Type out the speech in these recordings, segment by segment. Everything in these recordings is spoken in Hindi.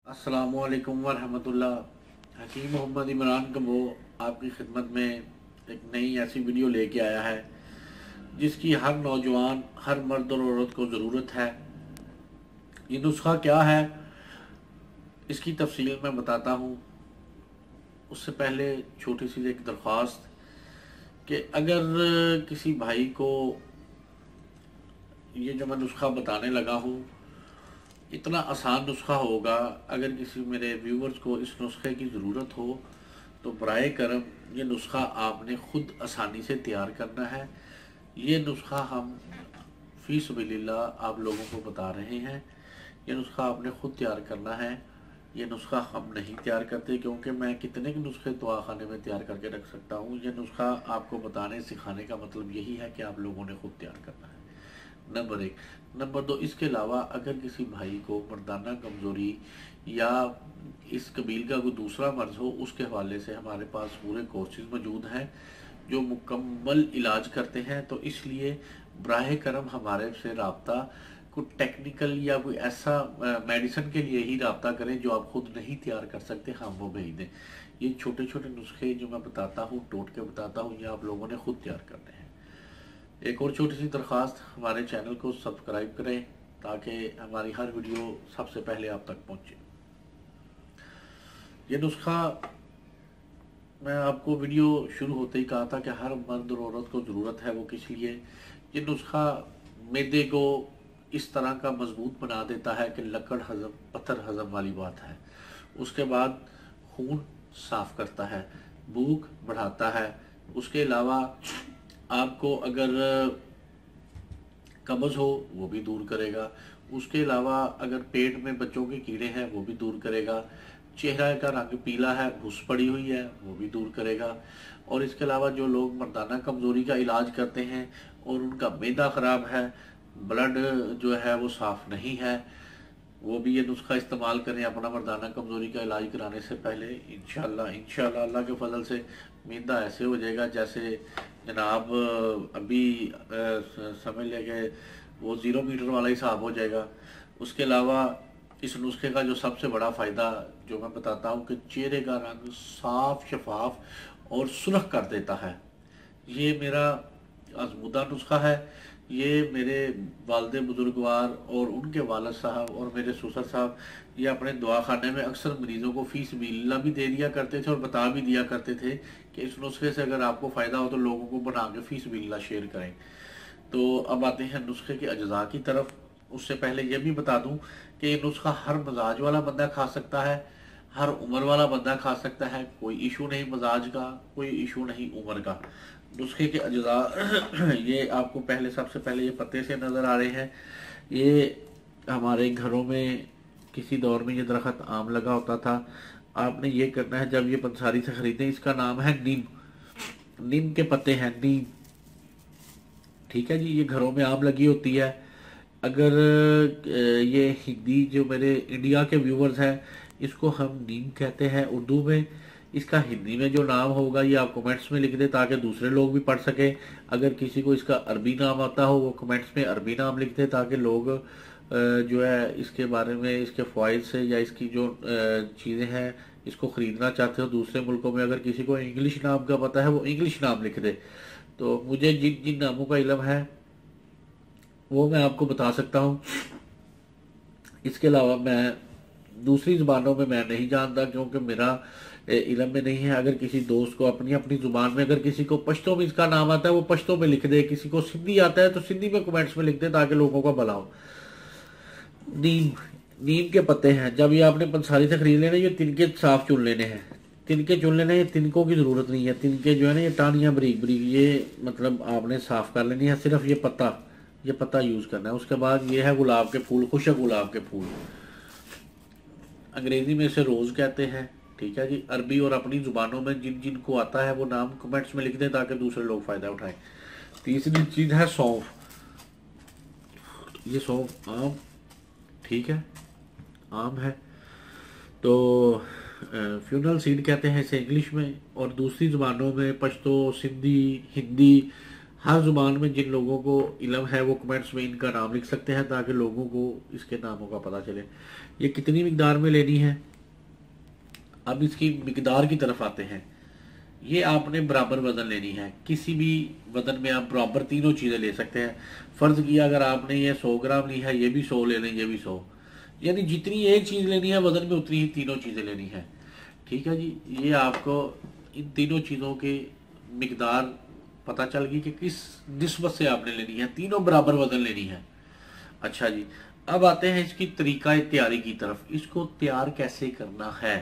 अस्सलामुअलैकुम वरहमतुल्लाह। हकीम मोहम्मद इमरान कम्बो आपकी खिदमत में एक नई ऐसी वीडियो लेके आया है जिसकी हर नौजवान, हर मर्द और औरत को ज़रूरत है। ये नुस्खा क्या है, इसकी तफसील मैं बताता हूँ। उससे पहले छोटी सी एक दरख्वास्त कि अगर किसी भाई को ये जो मैं नुस्खा बताने लगा हूँ इतना आसान नुस्खा होगा, अगर किसी मेरे व्यूवर्स को इस नुस्खे की ज़रूरत हो तो बराए करम ये नुस्खा आपने ख़ुद आसानी से तैयार करना है। ये नुस्खा हम फ़ी सबिलिल्लाह आप लोगों को बता रहे हैं। ये नुस्खा आपने ख़ुद तैयार करना है। ये नुस्खा हम नहीं तैयार करते क्योंकि मैं कितने के नुस्खे दवाखाने में तैयार करके रख सकता हूँ। ये नुस्खा आपको बताने सिखाने का मतलब यही है कि आप लोगों ने ख़ुद तैयार करना है। नंबर एक। नंबर दो, इसके अलावा अगर किसी भाई को मर्दाना कमज़ोरी या इस कबील का कोई दूसरा मर्ज़ हो, उसके हवाले से हमारे पास पूरे कोर्सेज मौजूद हैं जो मुकम्मल इलाज करते हैं। तो इसलिए बराह करम हमारे से रब्ता कोई टेक्निकल या कोई ऐसा मेडिसिन के लिए ही रब्ता करें जो आप खुद नहीं तैयार कर सकते, हम वो भेज दें। ये छोटे छोटे नुस्खे जो मैं बताता हूँ, टोट के बताता हूँ, ये आप लोगों ने खुद तैयार करने हैं। एक और छोटी सी दरख्वास्त, हमारे चैनल को सब्सक्राइब करें ताकि हमारी हर वीडियो सबसे पहले आप तक पहुंचे। ये नुस्खा मैं आपको वीडियो शुरू होते ही कहा था कि हर मर्द और औरत को ज़रूरत है। वो किस लिए? ये नुस्खा मैदे को इस तरह का मजबूत बना देता है कि लकड़ हजम, पत्थर हजम वाली बात है। उसके बाद खून साफ करता है, भूख बढ़ाता है। उसके अलावा आपको अगर कब्ज़ हो वो भी दूर करेगा। उसके अलावा अगर पेट में बच्चों के कीड़े हैं वो भी दूर करेगा। चेहरा का रंग पीला है, भूस पड़ी हुई है, वो भी दूर करेगा। और इसके अलावा जो लोग मर्दाना कमज़ोरी का इलाज करते हैं और उनका मैदा ख़राब है, ब्लड जो है वो साफ़ नहीं है, वो भी ये नुस्खा इस्तेमाल करें अपना मर्दाना कमज़ोरी का इलाज कराने से पहले। इंशाल्लाह अल्लाह के फजल से मैदा ऐसे हो जाएगा जैसे जनाब अभी समझ लेंगे वो 0 मीटर वाला हिसाब हो जाएगा। उसके अलावा इस नुस्खे का जो सबसे बड़ा फ़ायदा जो मैं बताता हूँ कि चेहरे का रंग साफ, शफाफ और सुर्ख कर देता है। ये मेरा आज़मूदा नुस्खा है। ये मेरे वालिद बुजुर्गवार और उनके वालिद साहब और मेरे ससुर साहब ये अपने दवाखाने में अक्सर मरीज़ों को फ़ी सबिलिल्लाह भी दे दिया करते थे और बता भी दिया करते थे कि इस नुस्खे से अगर आपको फ़ायदा हो तो लोगों को बना के फ़ी सबिलिल्लाह शेयर करें। तो अब आते हैं नुस्खे के अज्जा की तरफ। उससे पहले यह भी बता दूं कि ये नुस्खा हर मजाज वाला बंदा खा सकता है, हर उम्र वाला बंदा खा सकता है। कोई इशू नहीं मजाज का, कोई इशू नहीं उम्र का। नुस्खे के अज्जा ये आपको पहले, सबसे पहले ये पत्ते से नज़र आ रहे हैं। ये हमारे घरों में किसी दौर में ये दरख्त आम लगा होता था। आपने ये करना है, जब ये पंसारी से खरीदें, इसका नाम है नीम। नीम के पत्ते हैं, नीम। ठीक है जी, ये घरों में आम लगी होती है। अगर ये हिंदी जो मेरे इंडिया के व्यूवर्स हैं, इसको हम नीम कहते हैं उर्दू में। इसका हिंदी में जो नाम होगा ये आप कमेंट्स में लिख दें ताकि दूसरे लोग भी पढ़ सकें। अगर किसी को इसका अरबी नाम आता हो वो कमेंट्स में अरबी नाम लिख दें ताकि लोग जो है इसके बारे में, इसके फ़वाइद से या इसकी जो चीज़ें हैं इसको ख़रीदना चाहते हो दूसरे मुल्कों में, अगर किसी को इंग्लिश नाम का पता है वो इंग्लिश नाम लिख दे। तो मुझे जिन जिन नामों का इल्म है वो मैं आपको बता सकता हूँ। इसके अलावा मैं दूसरी ज़ुबानों में मैं नहीं जानता क्योंकि मेरा इल्म में नहीं है। अगर किसी दोस्त को अपनी अपनी ज़ुबान में, अगर किसी को पश्तो में इसका नाम आता है वो पश्तो में लिख दे, किसी को सिंधी आता है तो सिंधी में कमेंट्स में लिख दे ताकि लोगों का भला हो। नीम, नीम के पत्ते हैं। जब ये आपने पंसारी से खरीद लेना, ये तिनके साफ चुन लेने हैं। तिनके चुन लेने, तिनकों की ज़रूरत नहीं है। तिनके जो है ना ये टानियाँ बरीक बरीक, ये मतलब आपने साफ कर लेनी है। सिर्फ ये पत्ता यूज़ करना है। उसके बाद ये है गुलाब के फूल, खुशक गुलाब के फूल। अंग्रेजी में इसे रोज़ कहते हैं। ठीक है जी। अरबी और अपनी ज़ुबानों में जिन जिन को आता है वो नाम कमेंट्स में लिख दें ताकि दूसरे लोग फ़ायदा उठाएं। तीसरी चीज़ है सौंफ। ये सौंफ आम, ठीक है, आम है। तो फ्यूनल सीड कहते हैं इसे इंग्लिश में, और दूसरी ज़ुबानों में पश्तो, सिंधी, हिंदी, हर जुबान में जिन लोगों को इल्म है वो कमेंट्स में इनका नाम लिख सकते हैं ताकि लोगों को इसके नामों का पता चले। ये कितनी मिकदार में लेनी है, अब इसकी मिकदार की तरफ आते हैं। ये आपने बराबर वजन लेनी है, किसी भी वजन में आप बराबर तीनों चीज़ें ले सकते हैं। फ़र्ज़ किया अगर आपने ये 100 ग्राम ली है, ये भी 100 ले लें, ये भी 100, यानी जितनी एक चीज़ लेनी है वजन में उतनी ही तीनों चीज़ें लेनी है। ठीक है जी, ये आपको इन तीनों चीज़ों की मिकदार पता चल गई कि किस निस्बत से आपने लेनी है, तीनों बराबर वजन लेनी है। अच्छा जी, अब आते हैं इसकी तरीका तैयारी की तरफ। इसको तैयार कैसे करना है?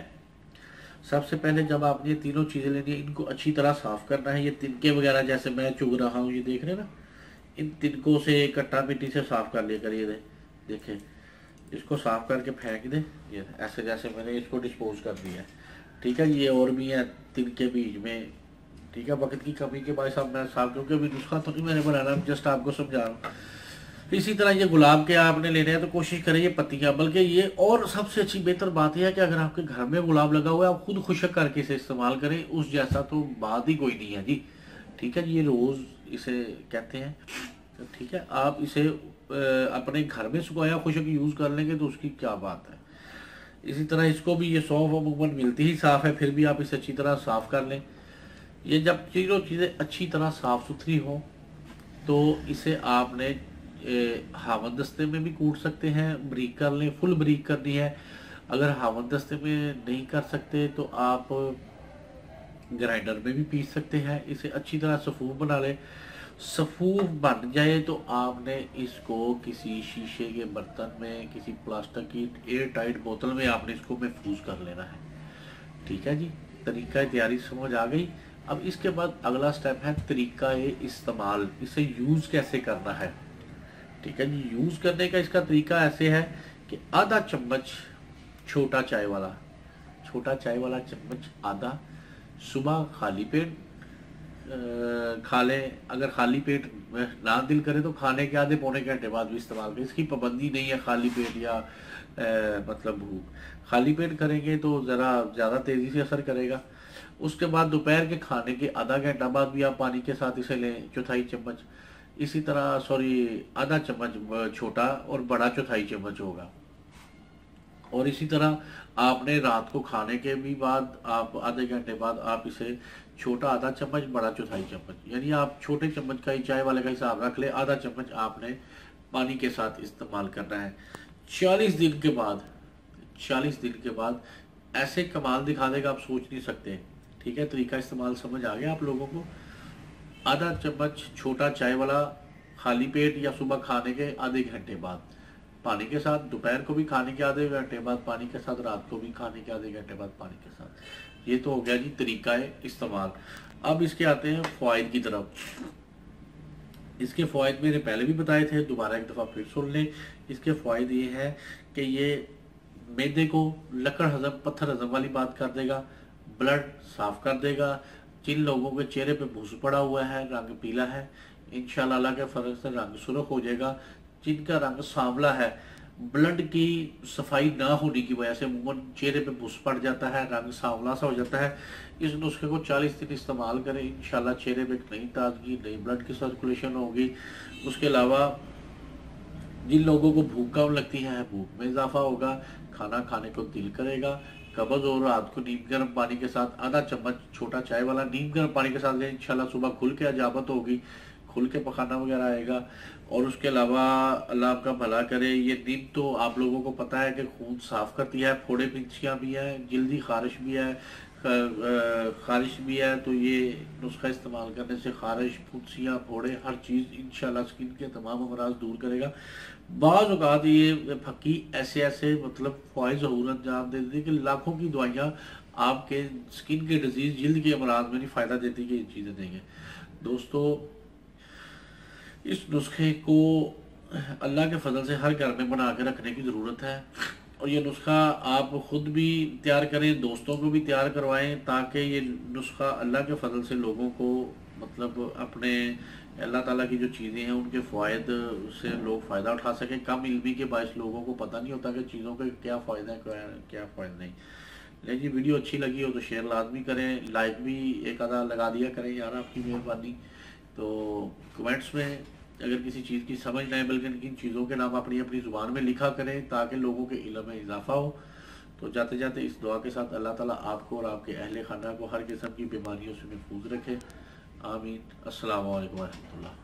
सबसे पहले जब आपने ये तीनों चीज़ें लेनी है, इनको अच्छी तरह साफ़ करना है। ये तिनके वगैरह जैसे मैं चुग रहा हूँ, ये देख रहे हैं ना, इन तिनकों से कट्टा मिट्टी से साफ़ कर लिया करिए। देखें, इसको साफ़ करके फेंक दें, ये ऐसे जैसे मैंने इसको डिस्पोज कर दिया है। ठीक है, ये और भी है तिनके बीच में। ठीक है, वक्त की कमी के बाद साहब मैं साफ, क्योंकि अभी नुस्खा तो नहीं मैंने बनाना, जस्ट आपको समझा रहा हूँ। इसी तरह ये गुलाब के आपने लेने हैं तो कोशिश करें ये पत्तियां, बल्कि ये और सबसे अच्छी बेहतर बात यह है कि अगर आपके घर में गुलाब लगा हुआ है आप खुद खुशक करके इसे इस्तेमाल करें, उस जैसा तो बात ही कोई नहीं है जी। ठीक है जी, ये रोज़ इसे कहते हैं। तो ठीक है, आप इसे अपने घर में सुखाया खुशक यूज़ कर लेंगे तो उसकी क्या बात है। इसी तरह इसको भी, ये सौंफ अमूमन मिलती ही साफ़ है, फिर भी आप इसे अच्छी तरह साफ़ कर लें। ये जब तीनों चीज़ें अच्छी तरह साफ़ सुथरी हों तो इसे आपने हावन दस्ते में भी कूट सकते हैं, ब्रीक कर लें, फुल ब्रीक करनी है। अगर हावन दस्ते में नहीं कर सकते तो आप ग्राइंडर में भी पीस सकते हैं। इसे अच्छी तरह सफ़ूफ बना लें। सफ़ूफ बन जाए तो आपने इसको किसी शीशे के बर्तन में, किसी प्लास्टिक की एयर टाइट बोतल में आपने इसको महफूज कर लेना है। ठीक है जी, तरीका तैयारी समझ आ गई। अब इसके बाद अगला स्टेप है तरीका इस्तेमाल, इसे यूज़ कैसे करना है। ठीक है जी, यूज़ करने का इसका तरीका ऐसे है कि आधा चम्मच छोटा चाय वाला चम्मच आधा सुबह खाली पेट खा लें। अगर खाली पेट ना दिल करे तो खाने के आधे पौने घंटे बाद भी इस्तेमाल करें, इसकी पाबंदी नहीं है खाली पेट या मतलब भूख। खाली पेट करेंगे तो ज़रा ज़्यादा तेज़ी से असर करेगा। उसके बाद दोपहर के खाने के आधा घंटा बाद भी आप पानी के साथ इसे लें, चौथाई चम्मच। इसी तरह आधा चम्मच छोटा और बड़ा चौथाई चम्मच होगा। और इसी तरह आपने रात को खाने के भी बाद आप आधे घंटे बाद आप इसे छोटा आधा चम्मच, बड़ा चौथाई चम्मच, यानी आप छोटे चम्मच का ही चाय वाले का हिसाब रख ले, आधा चम्मच आपने पानी के साथ इस्तेमाल करना है। 40 दिन के बाद ऐसे कमाल दिखा देगा आप सोच नहीं सकते। ठीक है, तरीका इस्तेमाल समझ आ गया आप लोगों को। आधा चम्मच छोटा चाय वाला खाली पेट या सुबह खाने के आधे घंटे बाद पानी के साथ, दोपहर को भी खाने के आधे घंटे बाद पानी के साथ, रात को भी खाने के आधे घंटे बाद पानी के साथ। ये तो हो गया जी तरीका इस्तेमाल। अब इसके आते हैं फ़वाइद की तरफ। इसके फ़वाइद मैंने पहले भी बताए थे, दोबारा एक दफ़ा फिर सुन लें। इसके फ़वाइद ये हैं कि ये मैदे को लकड़ हज़म, पत्थर हज़म वाली बात कर देगा, ब्लड साफ़ कर देगा। जिन लोगों के चेहरे पे भूस पड़ा हुआ है, रंग पीला है, इंशाल्लाह अल्लाह के फर्ज से रंग सुर्ख हो जाएगा। जिनका रंग सांवला है, ब्लड की सफाई ना होने की वजह से अमूमन चेहरे पे भूस पड़ जाता है, रंग सांवला सा हो जाता है, इस नुस्खे को 40 दिन इस्तेमाल करें, इंशाल्लाह चेहरे पे नई ताजगी, नई ब्लड की सर्कुलेशन होगी। उसके अलावा जिन लोगों को भूख कम लगती है, भूख में इजाफा होगा, खाना खाने को दिल करेगा। कब्ज और रात को नीम गर्म पानी के साथ आधा चम्मच छोटा चाय वाला नीम गर्म पानी के साथ लें, इंशाल्लाह सुबह खुल के अजाबत होगी, खुल के पखाना वगैरह आएगा। और उसके अलावा अल्लाह आपका भला करे, ये नीम तो आप लोगों को पता है कि खून साफ करती है, फोड़े पिंचियाँ भी हैं, जल्दी खारिश भी है, तो ये नुस्खा इस्तेमाल करने से खारिश, फुंसियाँ, फोड़े, हर चीज़ इंशाल्लाह स्किन के तमाम अमराज दूर करेगा। बाज़ औक़ात ये फकी ऐसे मतलब फ़वाइद ज़हूर अंजाम दे देती है कि लाखों की दवाइयाँ आपके स्किन के डिजीज़, जल्द के अमराज में नहीं फ़ायदा देती कि ये चीज़ें देंगे। दोस्तों, इस नुस्खे को अल्लाह के फजल से हर घर में बना के रखने की ज़रूरत है। और ये नुस्खा आप ख़ुद भी तैयार करें, दोस्तों को भी तैयार करवाएं, ताकि ये नुस्खा अल्लाह के फजल से लोगों को मतलब अपने अल्लाह ताला की जो चीज़ें हैं उनके फ़ायद से लोग फ़ायदा उठा सकें। कम इल्मी के बायस लोगों को पता नहीं होता कि चीज़ों के क्या फ़ायदा है, क्या फ़ायदा नहीं। लेकिन वीडियो अच्छी लगी हो तो शेयर लाजमी करें, लाइक भी एक आधा लगा दिया करें यार, आपकी मेहरबानी। तो कमेंट्स में अगर किसी चीज़ की समझ ना आए, बल्कि किन चीज़ों के नाम अपनी अपनी ज़ुबान में लिखा करें ताकि लोगों के इल्म में इजाफा हो। तो जाते जाते इस दुआ के साथ अल्लाह ताला आपको और आपके अहले खाना को हर किस्म की बीमारियों से महफूज रखे। आमीन। अस्सलाम वालेकुम रहमतुल्लाह।